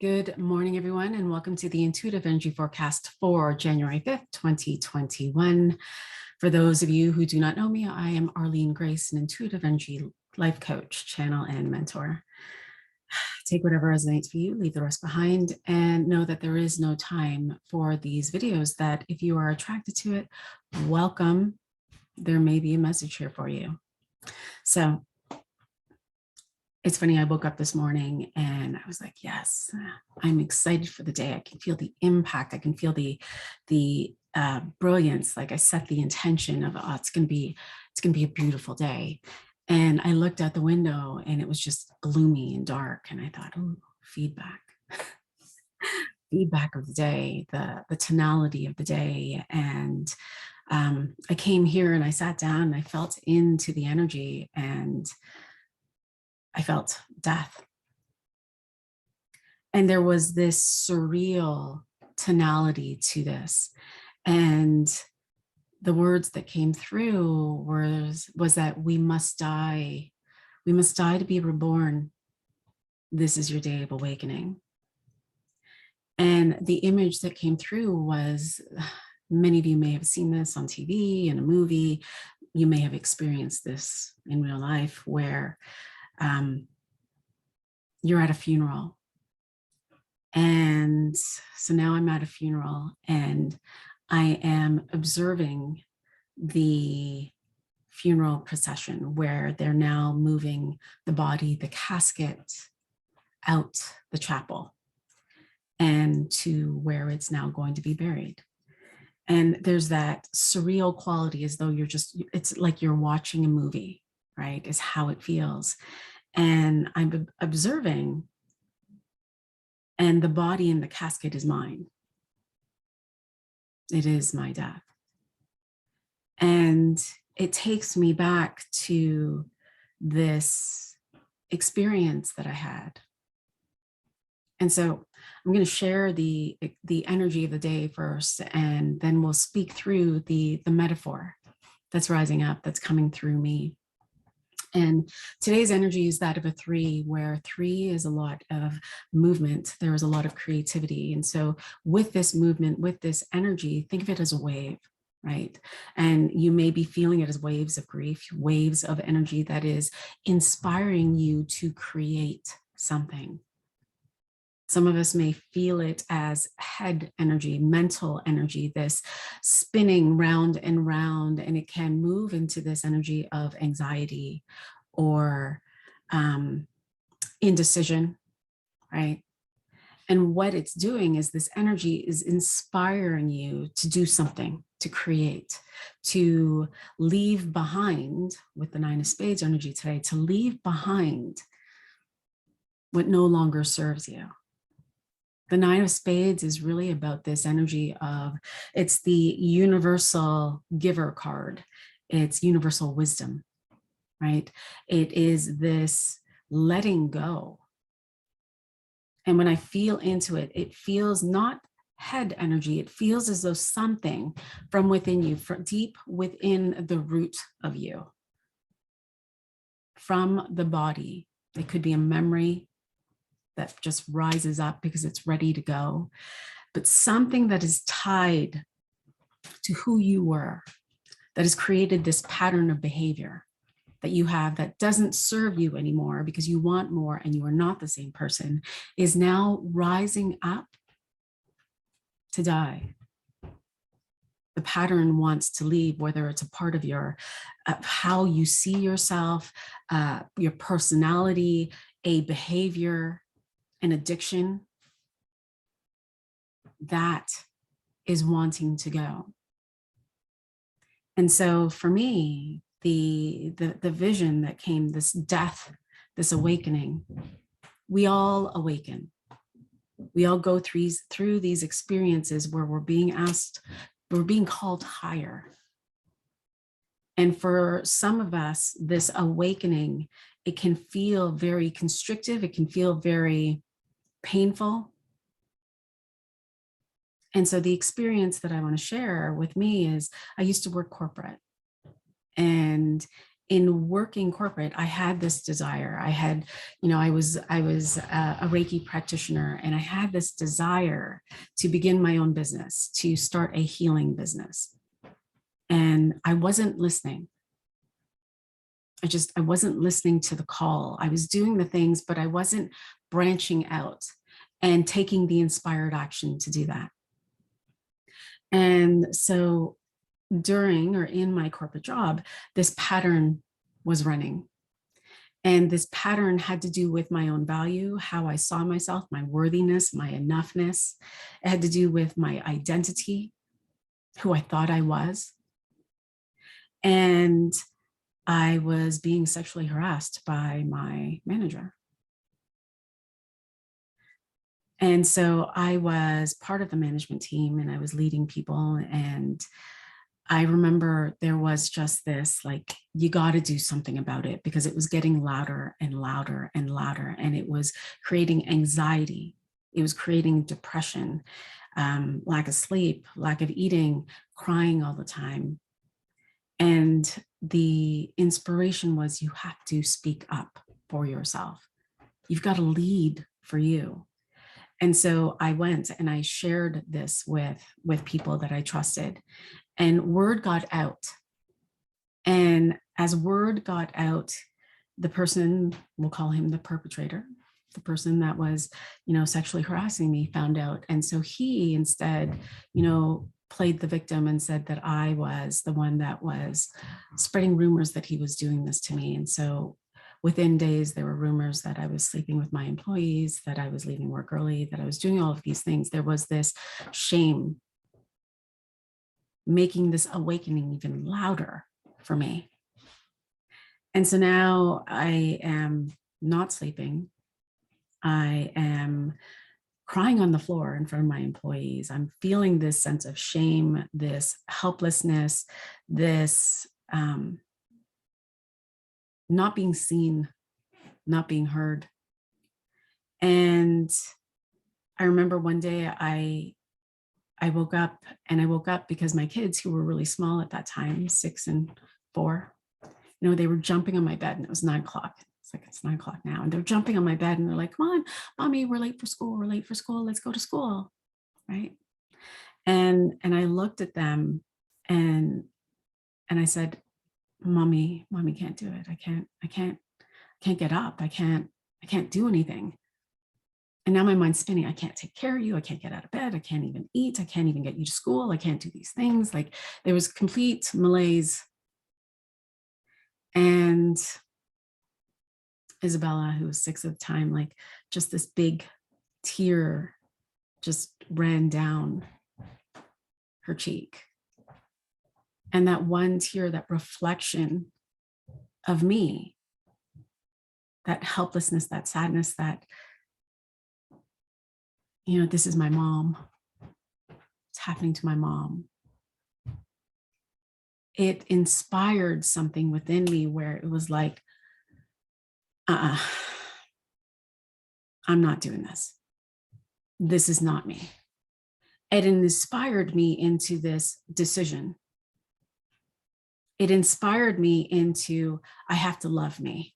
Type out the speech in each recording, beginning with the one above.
Good morning, everyone, and welcome to the Intuitive Energy Forecast for January 5th, 2021. For those of you who do not know me, I am Arlene Grace, an intuitive energy life coach, channel, and mentor. Take whatever resonates for you, leave the rest behind, and know that there is no time for these videos, that if you are attracted to it, welcome. There may be a message here for you. So it's funny, I woke up this morning and I was like, yes, I'm excited for the day. I can feel the impact. I can feel the brilliance. Like I set the intention of, oh, it's gonna be a beautiful day. And I looked out the window and it was just gloomy and dark. And I thought, oh, feedback. Feedback of the day, the tonality of the day. And I came here and I sat down and I felt into the energy, and I felt death. And there was this surreal tonality to this. And the words that came through was that we must die. We must die to be reborn. This is your day of awakening. And the image that came through was, many of you may have seen this on TV, in a movie. You may have experienced this in real life, where you're at a funeral. And so now I'm at a funeral and I am observing the funeral procession, where they're now moving the body, the casket, out the chapel and to where it's now going to be buried. And there's that surreal quality, as though it's like you're watching a movie, right? Is how it feels. And I'm observing, and the body in the casket is mine. It is my death. And it takes me back to this experience that I had. And so I'm going to share the energy of the day first, and then we'll speak through the metaphor that's rising up, that's coming through me. And today's energy is that of a 3, where 3 is a lot of movement. There is a lot of creativity. And so with this movement, with this energy, think of it as a wave, right? And you may be feeling it as waves of grief, waves of energy that is inspiring you to create something. Some of us may feel it as head energy, mental energy, this spinning round and round, and it can move into this energy of anxiety or indecision, right? And what it's doing is this energy is inspiring you to do something, to create, to leave behind, with the 9 of Spades energy today, to leave behind what no longer serves you. The 9 of Spades is really about this energy of, it's the universal giver card. It's universal wisdom, right? It is this letting go. And when I feel into it, it feels not head energy. It feels as though something from within you, from deep within the root of you, from the body. It could be a memory that just rises up because it's ready to go, but something that is tied to who you were, that has created this pattern of behavior that you have that doesn't serve you anymore because you want more and you are not the same person, is now rising up to die. The pattern wants to leave, whether it's a part of your how you see yourself, your personality, a behavior, an addiction, that is wanting to go. And so for me, the vision that came, this death, this awakening, we all awaken. We all go through these experiences where we're being asked, we're being called higher. And for some of us, this awakening, it can feel very constrictive. It can feel very painful. And so the experience that I want to share with me is, I used to work corporate, and in working corporate, I had this desire. I had, you know, I was a Reiki practitioner, and I had this desire to begin my own business, to start a healing business. And I wasn't listening. I wasn't listening to the call. I was doing the things, but I wasn't branching out and taking the inspired action to do that. And so during or in my corporate job, this pattern was running. And this pattern had to do with my own value, how I saw myself, my worthiness, my enoughness. It had to do with my identity, who I thought I was. And I was being sexually harassed by my manager. And so I was part of the management team, and I was leading people. And I remember there was just this, like, you got to do something about it, because it was getting louder and louder and louder. And it was creating anxiety. It was creating depression, lack of sleep, lack of eating, crying all the time. And the inspiration was, you have to speak up for yourself. You've got to lead for you. And so I went and I shared this with people that I trusted, and word got out. And as word got out, the person, we'll call him the perpetrator, the person that was, you know, sexually harassing me, found out. And so he instead, you know, played the victim and said that I was the one that was spreading rumors that he was doing this to me. And so within days, there were rumors that I was sleeping with my employees, that I was leaving work early, that I was doing all of these things. There was this shame making this awakening even louder for me. And so now I am not sleeping. I am crying on the floor in front of my employees. I'm feeling this sense of shame, this helplessness, this not being seen, not being heard. And I remember one day I woke up, and I woke up because my kids, who were really small at that time, 6 and 4, you know, they were jumping on my bed, and it was 9 o'clock. It's like, it's 9 o'clock now. And they're jumping on my bed, and they're like, come on, mommy, we're late for school. We're late for school. Let's go to school. Right. And I looked at them, and I said, mommy can't do it. I can't get up. I can't do anything. And now my mind's spinning. I can't take care of you. I can't get out of bed. I can't even eat. I can't even get you to school. I can't do these things. Like, there was complete malaise. And Isabella, who was 6 at the time, like, just this big tear just ran down her cheek. And that one tear, that reflection of me, that helplessness, that sadness, that, you know, this is my mom. It's happening to my mom. It inspired something within me where it was like, I'm not doing this. This is not me. It inspired me into this decision. It inspired me into, I have to love me.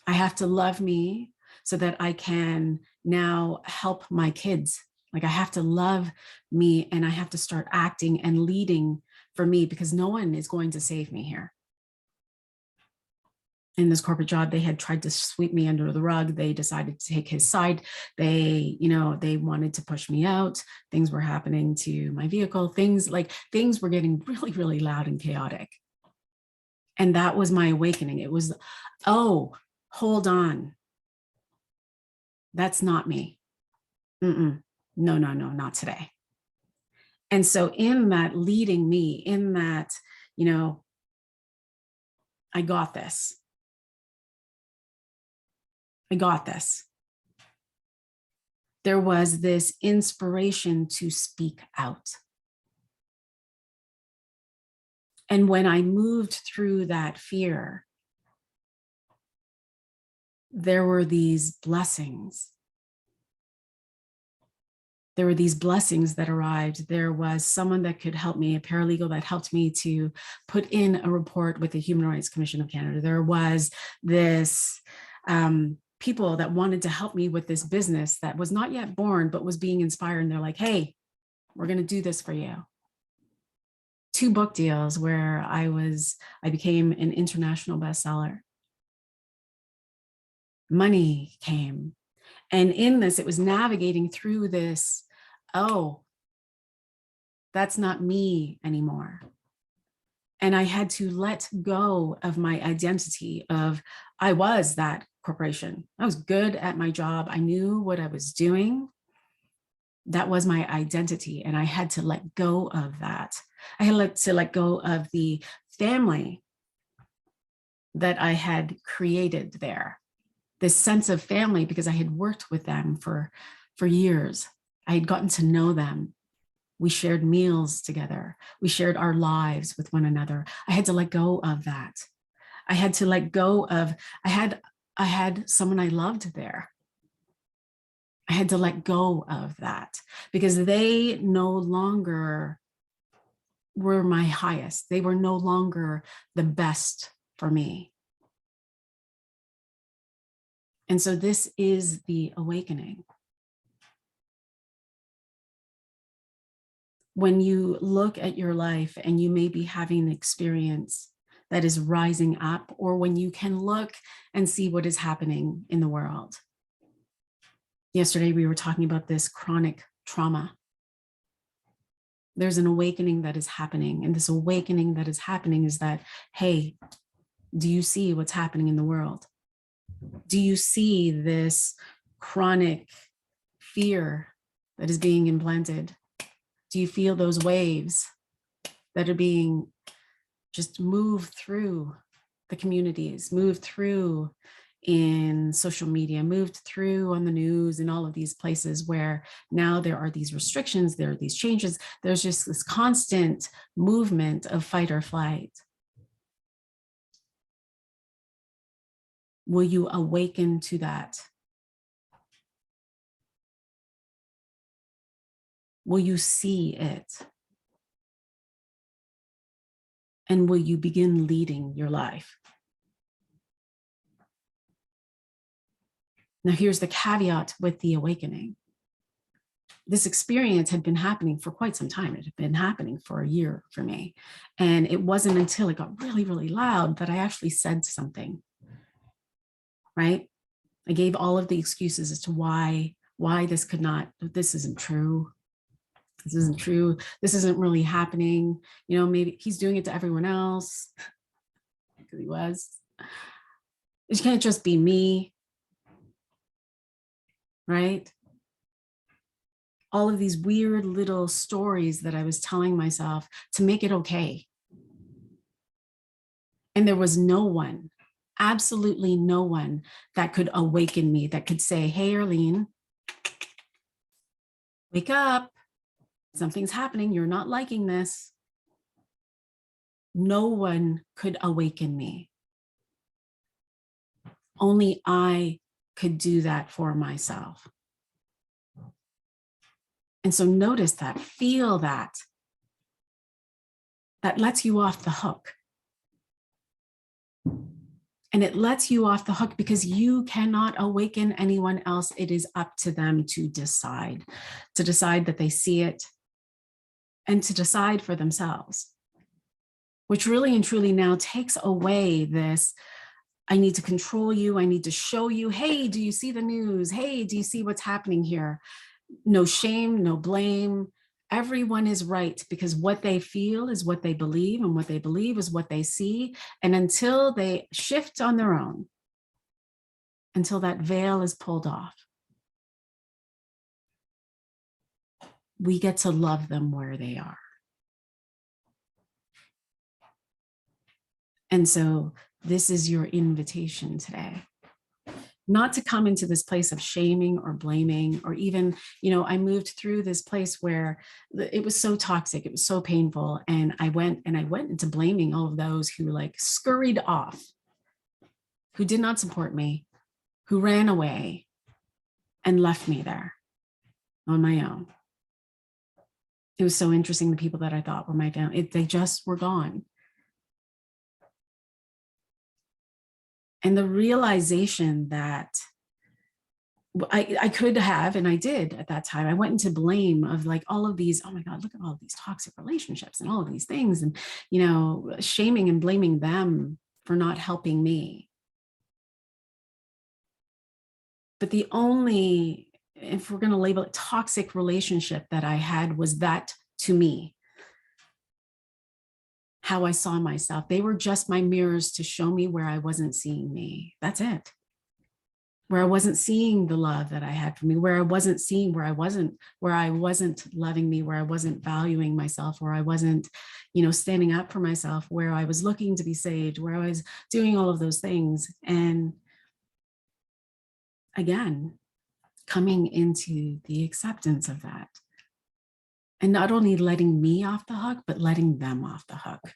I have to love me so that I can now help my kids. Like, I have to love me, and I have to start acting and leading for me, because no one is going to save me here. In this corporate job, they had tried to sweep me under the rug. They decided to take his side. They, you know, they wanted to push me out. Things were happening to my vehicle. Things were getting really, really loud and chaotic. And that was my awakening. It was, oh, hold on. That's not me. No, not today. And so in that leading me, in that, you know, I got this. I got this. There was this inspiration to speak out. And when I moved through that fear, there were these blessings. There were these blessings that arrived. There was someone that could help me, a paralegal that helped me to put in a report with the Human Rights Commission of Canada. There was this people that wanted to help me with this business that was not yet born, but was being inspired. And they're like, hey, we're going to do this for you. 2 book deals where I became an international bestseller. Money came. And in this, it was navigating through this, oh, that's not me anymore. And I had to let go of my identity of, I was that corporation. I was good at my job. I knew what I was doing. That was my identity. And I had to let go of that. I had to let go of the family that I had created there. This sense of family, because I had worked with them for years. I had gotten to know them. We shared meals together. We shared our lives with one another. I had to let go of that. I had to let go of, I had someone I loved there. I had to let go of that because they no longer were my highest. They were no longer the best for me. And so this is the awakening. When you look at your life and you may be having an experience that is rising up, or when you can look and see what is happening in the world. Yesterday, we were talking about this chronic trauma. There's an awakening that is happening. And this awakening that is happening is that, hey, do you see what's happening in the world? Do you see this chronic fear that is being implanted? Do you feel those waves that are being just moved through the communities, moved through in social media, moved through on the news and all of these places where now there are these restrictions, there are these changes, there's just this constant movement of fight or flight. Will you awaken to that? Will you see it? And will you begin leading your life? Now, here's the caveat with the awakening. This experience had been happening for quite some time. It had been happening for a year for me. And it wasn't until it got really, really loud that I actually said something, right? I gave all of the excuses as to why this isn't true. This isn't true. This isn't really happening. You know, maybe he's doing it to everyone else because he was. It can't just be me, right? All of these weird little stories that I was telling myself to make it okay. And there was no one, absolutely no one that could awaken me, that could say, hey, Arlene, wake up. Something's happening. You're not liking this. No one could awaken me. Only I could do that for myself. And so notice that, feel that. That lets you off the hook. And it lets you off the hook because you cannot awaken anyone else. It is up to them to decide that they see it and to decide for themselves, which really and truly now takes away this, I need to control you. I need to show you, hey, do you see the news? Hey, do you see what's happening here? No shame, no blame. Everyone is right because what they feel is what they believe, and what they believe is what they see. And until they shift on their own, until that veil is pulled off, we get to love them where they are. And so this is your invitation today. Not to come into this place of shaming or blaming, or even, I moved through this place where it was so toxic, it was so painful. And I went into blaming all of those who scurried off, who did not support me, who ran away and left me there on my own. It was so interesting. The people that I thought were my family, they just were gone. And the realization that I could have, and I did at that time, I went into blame of like all of these, oh my God, look at all of these toxic relationships and all of these things. And, you know, shaming and blaming them for not helping me. But the only, if we're going to label it, toxic relationship that I had was that to me, how I saw myself. They were just my mirrors to show me where I wasn't seeing me. That's it. Where I wasn't seeing the love that I had for me, where I wasn't seeing, where I wasn't loving me, where I wasn't valuing myself, where I wasn't, you know, standing up for myself, where I was looking to be saved, where I was doing all of those things. And again, coming into the acceptance of that. And not only letting me off the hook, but letting them off the hook.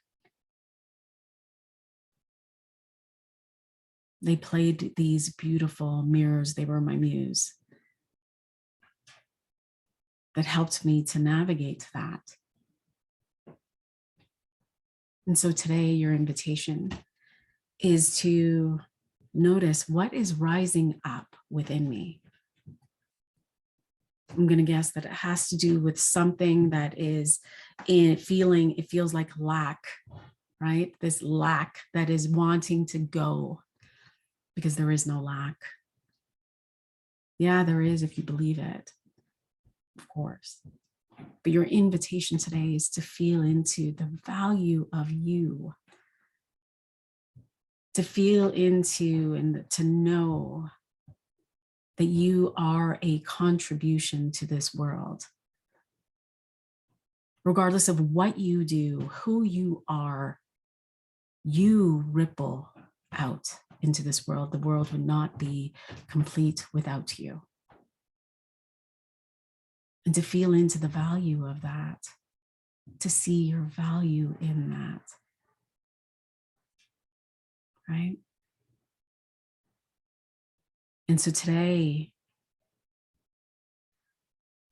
They played these beautiful mirrors. They were my muse that helped me to navigate that. And so today, your invitation is to notice what is rising up within me. I'm going to guess that it has to do with something that is in feeling, it feels like lack, right? This lack that is wanting to go, because there is no lack. Yeah, there is if you believe it, of course. But your invitation today is to feel into the value of you, to feel into and to know that you are a contribution to this world. Regardless of what you do, who you are, you ripple out into this world. The world would not be complete without you. And to feel into the value of that, to see your value in that, right? And so today,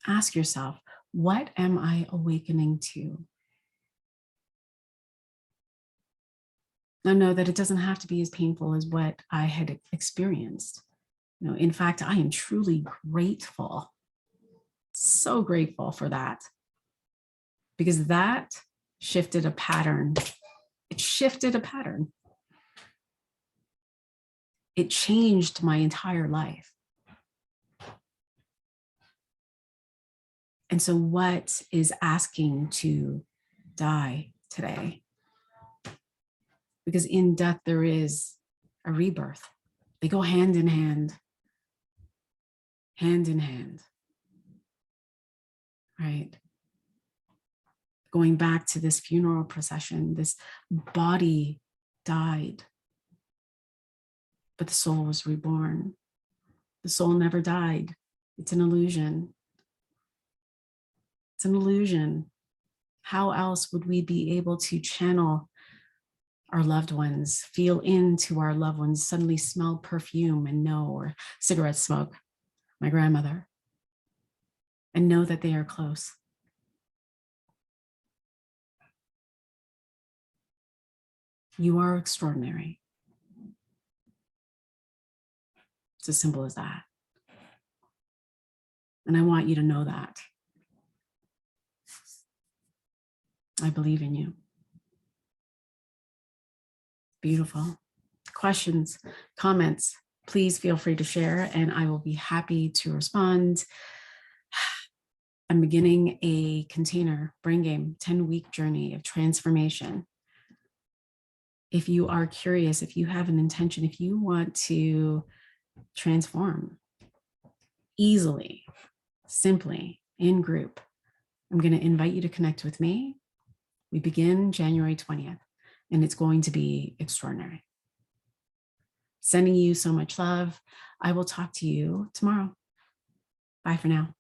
ask yourself, what am I awakening to? Now know that it doesn't have to be as painful as what I had experienced. You know, in fact, I am truly grateful, so grateful for that, because that shifted a pattern. It shifted a pattern. It changed my entire life. And so what is asking to die today? Because in death, there is a rebirth. They go hand in hand, right? Going back to this funeral procession, this body died, but the soul was reborn. The soul never died. It's an illusion. It's an illusion. How else would we be able to channel our loved ones, feel into our loved ones, suddenly smell perfume and know, or cigarette smoke, my grandmother, and know that they are close? You are extraordinary. It's as simple as that. And I want you to know that. I believe in you. Beautiful. Questions, comments, please feel free to share, and I will be happy to respond. I'm beginning a container brain game 10-week journey of transformation. If you are curious, if you have an intention, if you want to transform easily, simply, in group, I'm going to invite you to connect with me. We begin January 20th, and it's going to be extraordinary. Sending you so much love. I will talk to you tomorrow. Bye for now.